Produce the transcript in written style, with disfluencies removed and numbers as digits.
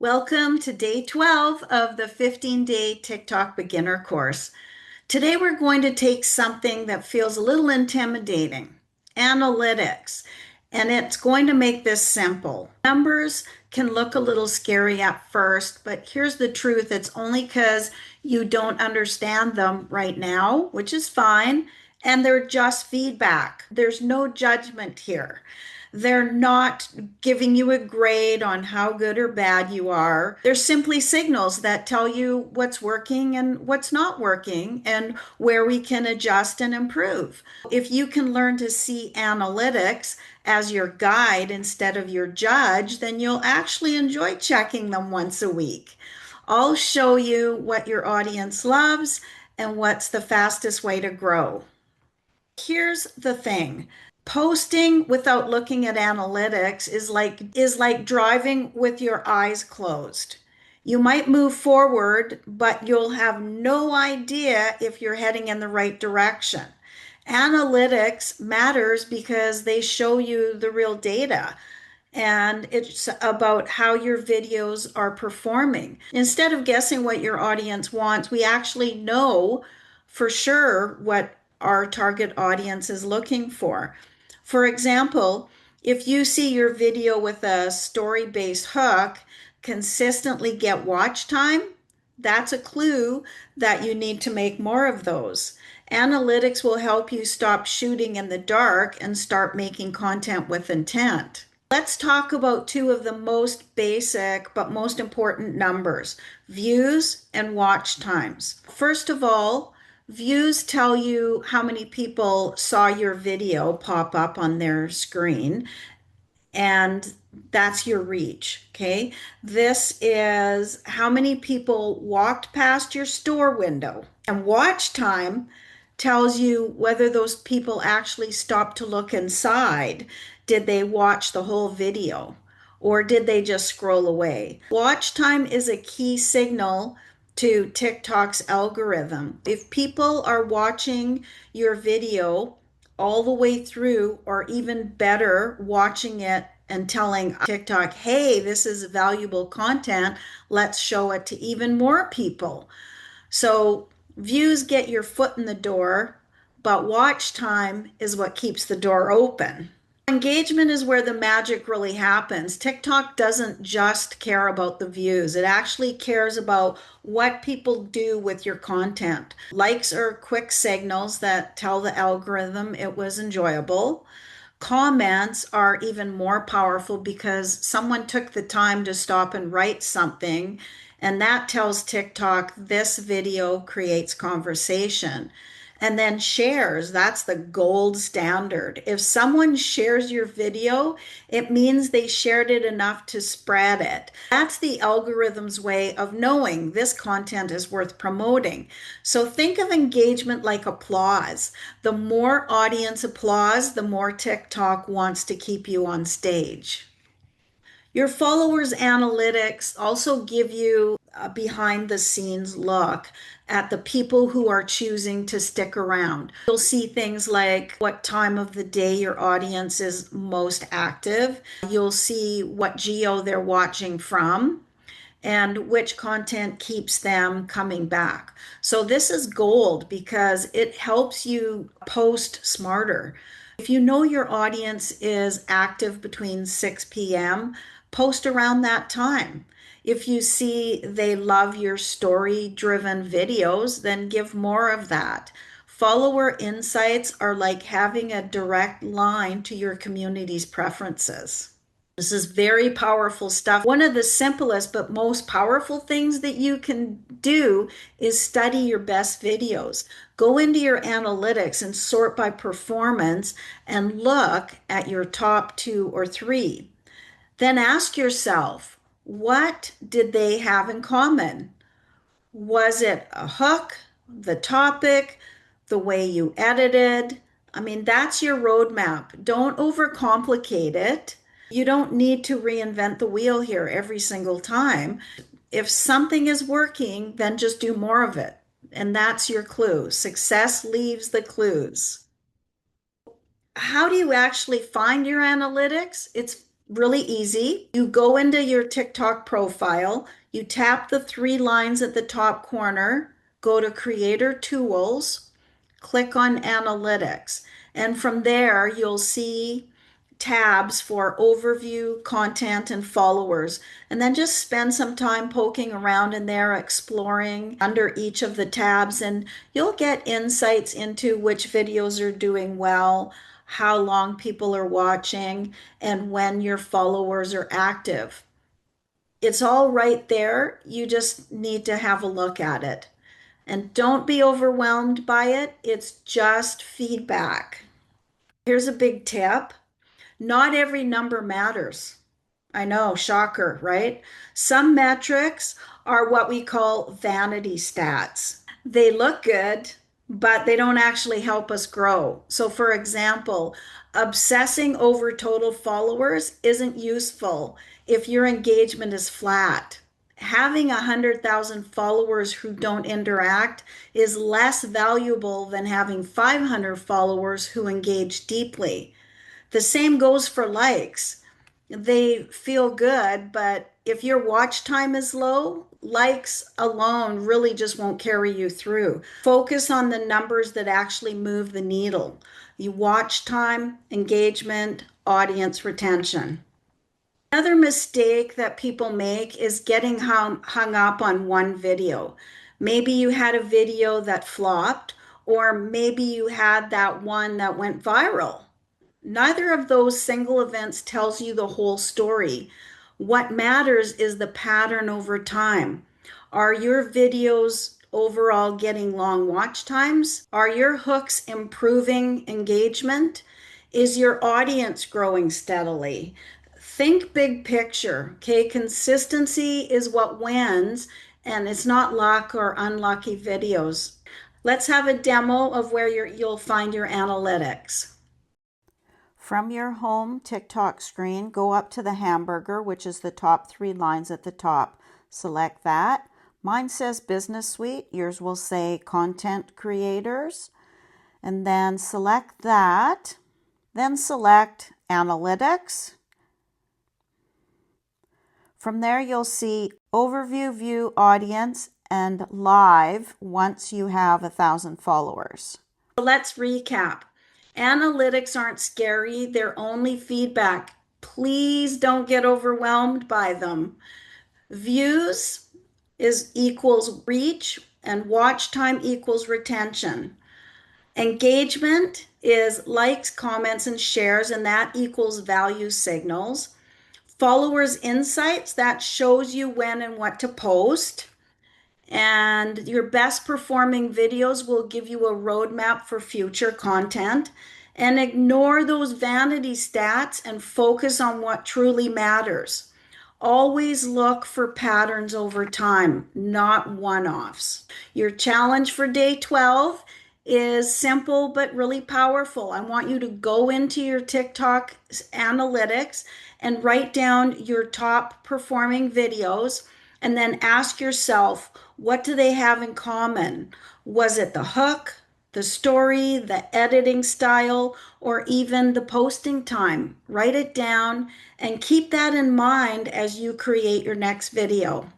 Welcome to day 12 of the 15-day TikTok beginner course. Today we're going to take something that feels a little intimidating, analytics, and it's going to make this simple. Numbers can look a little scary at first, but here's the truth. It's only because you don't understand them right now, which is fine, and they're just feedback. There's no judgment here. They're not giving you a grade on how good or bad you are. They're simply signals that tell you what's working and what's not working and where we can adjust and improve. If you can learn to see analytics as your guide instead of your judge, then you'll actually enjoy checking them once a week. I'll show you what your audience loves and what's the fastest way to grow. Here's the thing. Posting without looking at analytics is like driving with your eyes closed. You might move forward, but you'll have no idea if you're heading in the right direction. Analytics matters because they show you the real data, and it's about how your videos are performing. Instead of guessing what your audience wants, we actually know for sure what our target audience is looking for. For example, if you see your video with a story-based hook consistently get watch time, that's a clue that you need to make more of those. Analytics will help you stop shooting in the dark and start making content with intent. Let's talk about two of the most basic but most important numbers, views and watch times. First of all, views tell you how many people saw your video pop up on their screen, and that's your reach, okay? This is how many people walked past your store window. And watch time tells you whether those people actually stopped to look inside. Did they watch the whole video or did they just scroll away? Watch time is a key signal to TikTok's algorithm. If people are watching your video all the way through, or even better, watching it and telling TikTok, hey, this is valuable content, let's show it to even more people. So views get your foot in the door, but watch time is what keeps the door open. Engagement is where the magic really happens. TikTok doesn't just care about the views. It actually cares about what people do with your content. Likes are quick signals that tell the algorithm it was enjoyable. Comments are even more powerful because someone took the time to stop and write something, and that tells TikTok this video creates conversation. And then shares, that's the gold standard. If someone shares your video, it means they shared it enough to spread it. That's the algorithm's way of knowing this content is worth promoting. So think of engagement like applause. The more audience applause, the more TikTok wants to keep you on stage. Your followers' analytics also give you a behind the scenes look at the people who are choosing to stick around. You'll see things like what time of the day your audience is most active. You'll see what geo they're watching from and which content keeps them coming back. So this is gold because it helps you post smarter. If you know your audience is active between 6 p.m., post around that time. If you see they love your story-driven videos, then give more of that. Follower insights are like having a direct line to your community's preferences. This is very powerful stuff. One of the simplest but most powerful things that you can do is study your best videos. Go into your analytics and sort by performance and look at your top 2 or 3. Then ask yourself, what did they have in common? Was it a hook, the topic, the way you edited? I mean, that's your roadmap. Don't overcomplicate it. You don't need to reinvent the wheel here every single time. If something is working, then just do more of it. And that's your clue. Success leaves the clues. How do you actually find your analytics? It's Really easy. You go into your TikTok profile, you tap the three lines at the top corner, go to Creator Tools, click on Analytics, and from there you'll see tabs for overview, content, and followers. And then just spend some time poking around in there, exploring under each of the tabs, and you'll get insights into which videos are doing well, how long people are watching, and when your followers are active. It's all right there. You just need to have a look at it. And don't be overwhelmed by it. It's just feedback. Here's a big tip. Not every number matters. I know, shocker, right? Some metrics are what we call vanity stats. They look good, but they don't actually help us grow. So, for example, obsessing over total followers isn't useful if your engagement is flat. Having 100,000 followers who don't interact is less valuable than having 500 followers who engage deeply. The same goes for likes. They feel good, but if your watch time is low, likes alone really just won't carry you through. Focus on the numbers that actually move the needle. You watch time, engagement, audience retention. Another mistake that people make is getting hung up on one video. Maybe you had a video that flopped, or maybe you had that one that went viral. Neither of those single events tells you the whole story. What matters is the pattern over time. Are your videos overall getting long watch times? Are your hooks improving engagement? Is your audience growing steadily? Think big picture, okay? Consistency is what wins, and it's not luck or unlucky videos. Let's have a demo of where you'll find your analytics. From your home TikTok screen, go up to the hamburger, which is the top three lines at the top. Select that. Mine says Business Suite. Yours will say Content Creators. And then select that. Then select Analytics. From there, you'll see Overview, View, Audience, and Live once you have 1,000 followers. So let's recap. Analytics aren't scary, they're only feedback. Please don't get overwhelmed by them. Views equals reach, and watch time equals retention. Engagement is likes, comments, and shares, and that equals value signals. Followers insights, that shows you when and what to post. And your best performing videos will give you a roadmap for future content. And ignore those vanity stats and focus on what truly matters. Always look for patterns over time, not one-offs. Your challenge for day 12 is simple but really powerful. I want you to go into your TikTok analytics and write down your top performing videos, and then ask yourself, what do they have in common? Was it the hook, the story, the editing style, or even the posting time? Write it down and keep that in mind as you create your next video.